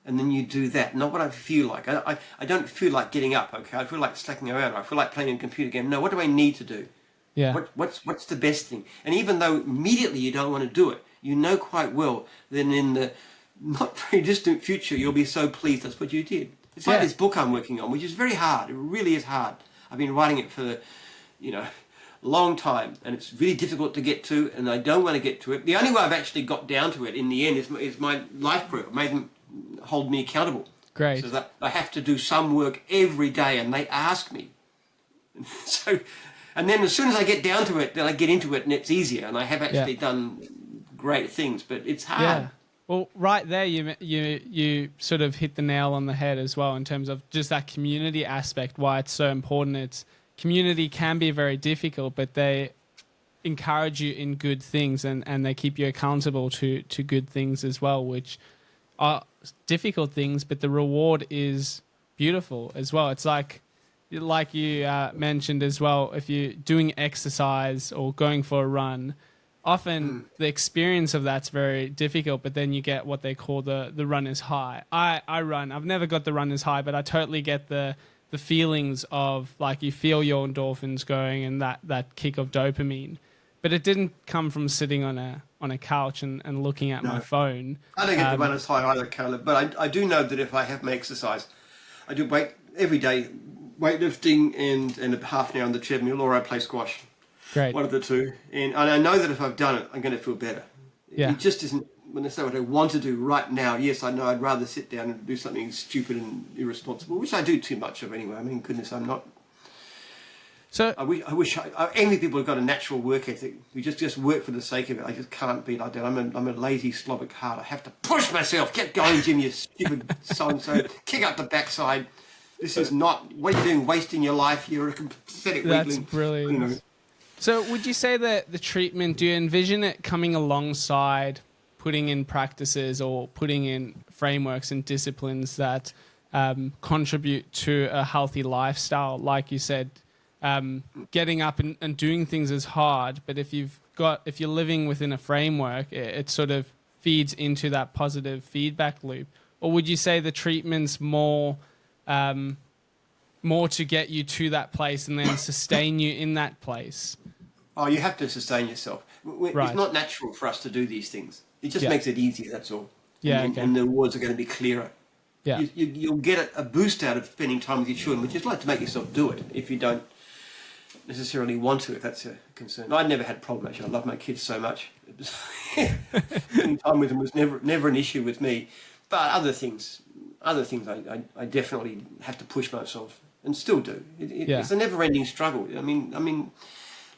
And then you do that. Not what I feel like. I don't feel like getting up. Okay, I feel like slacking around. I feel like playing a computer game. No, what do I need to do? Yeah. What's the best thing? And even though immediately you don't want to do it, you know quite well then in the not very distant future you'll be so pleased that's what you did. It's like this book I'm working on, which is very hard. It really is hard. I've been writing it for long time, and it's really difficult to get to, and I don't want to get to it. The only way I've actually got down to it in the end is my life group. I made them hold me accountable. Great. So that I have to do some work every day, and they ask me. And then as soon as I get down to it, then I get into it, and it's easier, and I have actually done great things, but it's hard. Yeah. Well, right there, you sort of hit the nail on the head as well in terms of just that community aspect, why it's so important. Community can be very difficult, but they encourage you in good things and they keep you accountable to good things as well, which are difficult things, but the reward is beautiful as well. It's like you mentioned as well, if you're doing exercise or going for a run, often the experience of that's very difficult, but then you get what they call the runner's high. I run. I've never got the runner's high, but I totally get the feelings of like you feel your endorphins going and that kick of dopamine. But it didn't come from sitting on a couch and looking at my phone. I don't get the runner's high either, Caleb, but I do know that if I have my exercise, I do every day weightlifting and a half an hour on the treadmill, or I play squash. Great. One of the two. And I know that if I've done it, I'm going to feel better. Yeah. It just isn't, when they say what I want to do right now, yes, I know I'd rather sit down and do something stupid and irresponsible, which I do too much of anyway. I mean, goodness, I'm not. So I envy people who've got a natural work ethic. We just work for the sake of it. I just can't be like that. I'm a lazy slobbard heart. I have to push myself. Get going, Jim, you stupid so-and-so. Kick up the backside. This is not, what are you doing, wasting your life? You're a pathetic weakling. that's brilliant. You know. So would you say that the treatment, do you envision it coming alongside putting in practices or putting in frameworks and disciplines that contribute to a healthy lifestyle? Like you said, getting up and doing things is hard, but if you're living within a framework, it sort of feeds into that positive feedback loop. Or would you say the treatment's more to get you to that place and then sustain you in that place? Oh, you have to sustain yourself. Right. It's not natural for us to do these things. It just makes it easier, that's all. Yeah, and, okay. and the rewards are going to be clearer. Yeah. You'll get a boost out of spending time with your children, but you'd like to make yourself do it if you don't necessarily want to, if that's a concern. I never had a problem, actually. I love my kids so much. Spending time with them was never an issue with me. But other things I definitely have to push myself, and still do. It's a never-ending struggle. I mean,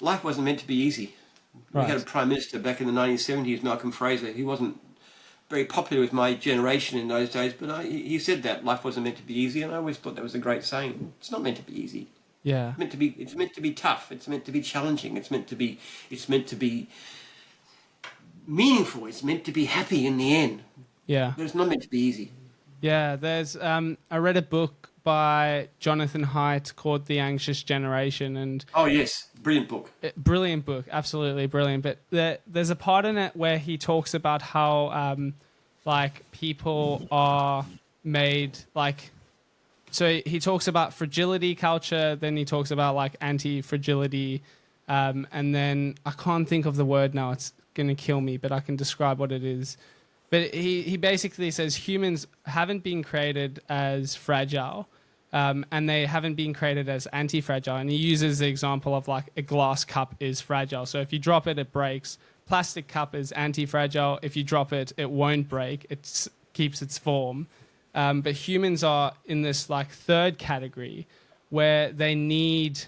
life wasn't meant to be easy. Right. We had a Prime Minister back in the 1970s, Malcolm Fraser. He wasn't very popular with my generation in those days, but he said that life wasn't meant to be easy, and I always thought that was a great saying. It's not meant to be easy. Yeah. It's meant to be tough. It's meant to be challenging. It's meant to be meaningful. It's meant to be happy in the end. Yeah. But it's not meant to be easy. Yeah. There's I read a book by Jonathan Haidt called The Anxious Generation, and Oh yes, brilliant book. Brilliant book, absolutely brilliant. But there's a part in it where he talks about how like people are made like. So he talks about fragility culture, then he talks about like anti-fragility, and then I can't think of the word now. It's going to kill me, but I can describe what it is. But he basically says humans haven't been created as fragile, and they haven't been created as anti-fragile. And he uses the example of like a glass cup is fragile. So if you drop it, it breaks. Plastic cup is anti-fragile. If you drop it, it won't break. It keeps its form. But humans are in this like third category where they need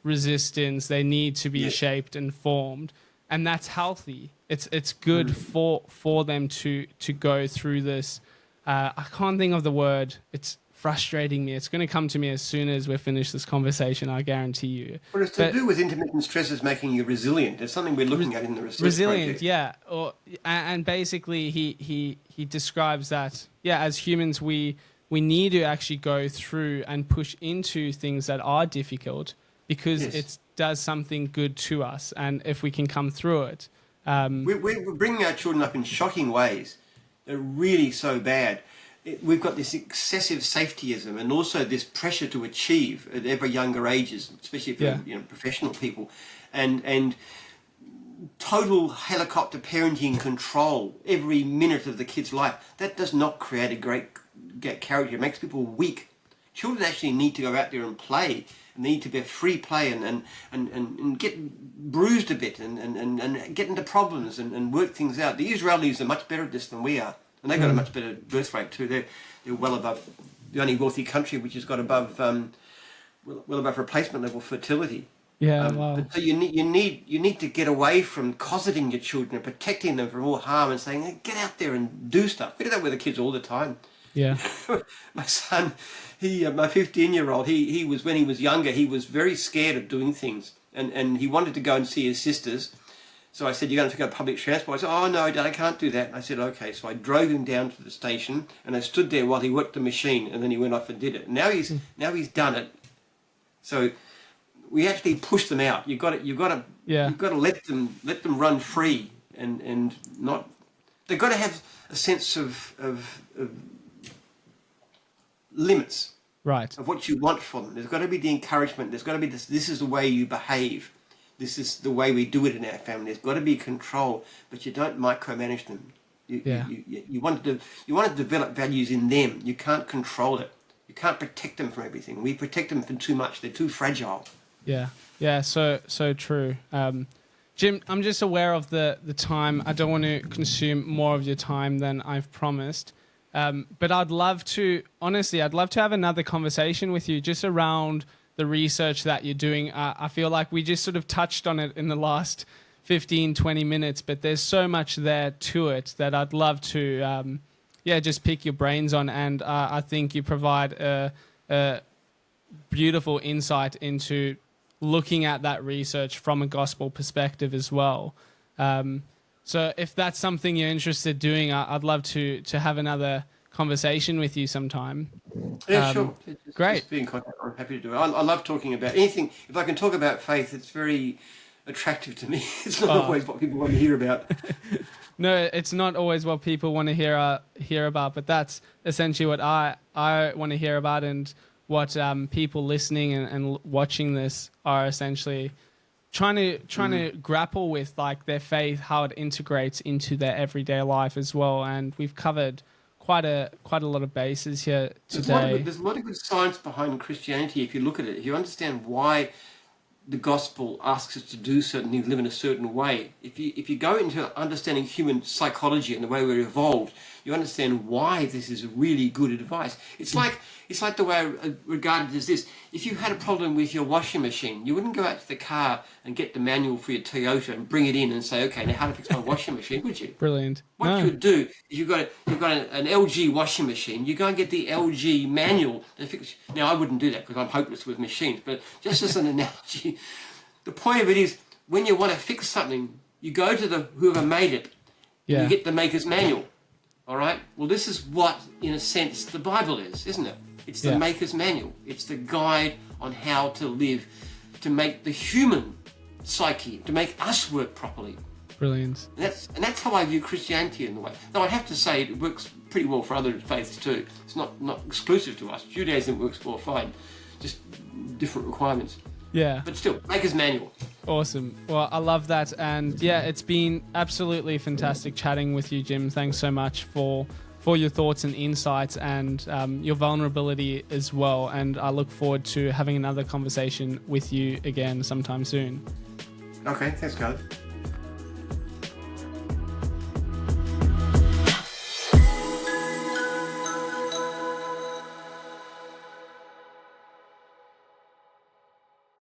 resistance. They need to be shaped and formed, and that's healthy. It's good for them to go through this. I can't think of the word. It's frustrating me. It's going to come to me as soon as we're finished this conversation, I guarantee you. Well, it's to do with intermittent stresses making you resilient. It's something we're looking at in the research resilient, project. yeah. And basically he describes that, as humans, we need to actually go through and push into things that are difficult because it does something good to us. And if we can come through it. We're bringing our children up in shocking ways. They're really so bad. We've got this excessive safetyism and also this pressure to achieve at ever younger ages, especially for professional people, and total helicopter parenting control every minute of the kid's life. That does not create a great character. It makes people weak. Children actually need to go out there and play, and they need to be a free play and get bruised a bit and get into problems and work things out. The Israelis are much better at this than we are. And they've got a much better birth rate too. They're well above the only wealthy country which has got above well above replacement level fertility. Yeah, wow. But so you need to get away from cosseting your children and protecting them from all harm and saying, hey, get out there and do stuff. We do that with the kids all the time. Yeah. My son, my 15-year-old, he was, when he was younger, he was very scared of doing things, and he wanted to go and see his sisters. So I said, you're going to go public transport? I said, oh, no, Dad, I can't do that. And I said, okay. So I drove him down to the station, and I stood there while he worked the machine, and then he went off and did it. And now he's done it. So we actually push them out. You've got to let them run free and not. They've got to have a sense of limits. Right. Of what you want from them. There's got to be the encouragement. There's got to be this. This is the way you behave. This is the way we do it in our family. There's got to be control, but you don't micromanage them. You want to develop values in them. You can't control it. You can't protect them from everything. We protect them from too much. They're too fragile. Yeah, so true. Jim, I'm just aware of the time. I don't want to consume more of your time than I've promised. But I'd love to have another conversation with you just around the research that you're doing. I feel like we just sort of touched on it in the last 15, 20 minutes, but there's so much there to it that I'd love to, just pick your brains on. And I think you provide a beautiful insight into looking at that research from a gospel perspective as well. So if that's something you're interested in doing, I'd love to have another conversation with you sometime. Yeah, sure. Great. Just be in contact. I'm happy to do it. I love talking about anything. If I can talk about faith, it's very attractive to me. It's not always what people want to hear about. No, it's not always what people want to hear about, but that's essentially what I want to hear about, and what people listening and watching this are essentially trying to grapple with, like their faith, how it integrates into their everyday life as well. And we've covered quite a lot of bases here today. There's a lot of good science behind Christianity. If you look at it, if you understand why the gospel asks us to do certain things, live in a certain way. If you go into understanding human psychology and the way we're evolved, you understand why this is really good advice. It's like the way I regard it as this. If you had a problem with your washing machine, you wouldn't go out to the car and get the manual for your Toyota and bring it in and say, okay, now how to fix my washing machine, would you? Brilliant. What you would do is you've got an LG washing machine, you go and get the LG manual to fix. Now, I wouldn't do that because I'm hopeless with machines, but just as an analogy, the point of it is when you want to fix something, you go to whoever made it, and you get the maker's manual. All right? Well, this is what, in a sense, the Bible is, isn't it? It's the maker's manual. It's the guide on how to live, to make the human psyche, to make us work properly. Brilliant. And that's how I view Christianity in the way. Though I have to say it works pretty well for other faiths too. It's not exclusive to us. Judaism works for fine, just different requirements. Yeah. But still, maker's manual. Awesome. Well, I love that. And yeah, it's been absolutely fantastic chatting with you, Jim. Thanks so much for your thoughts and insights, and your vulnerability as well. And I look forward to having another conversation with you again sometime soon. Okay, thanks, Caleb.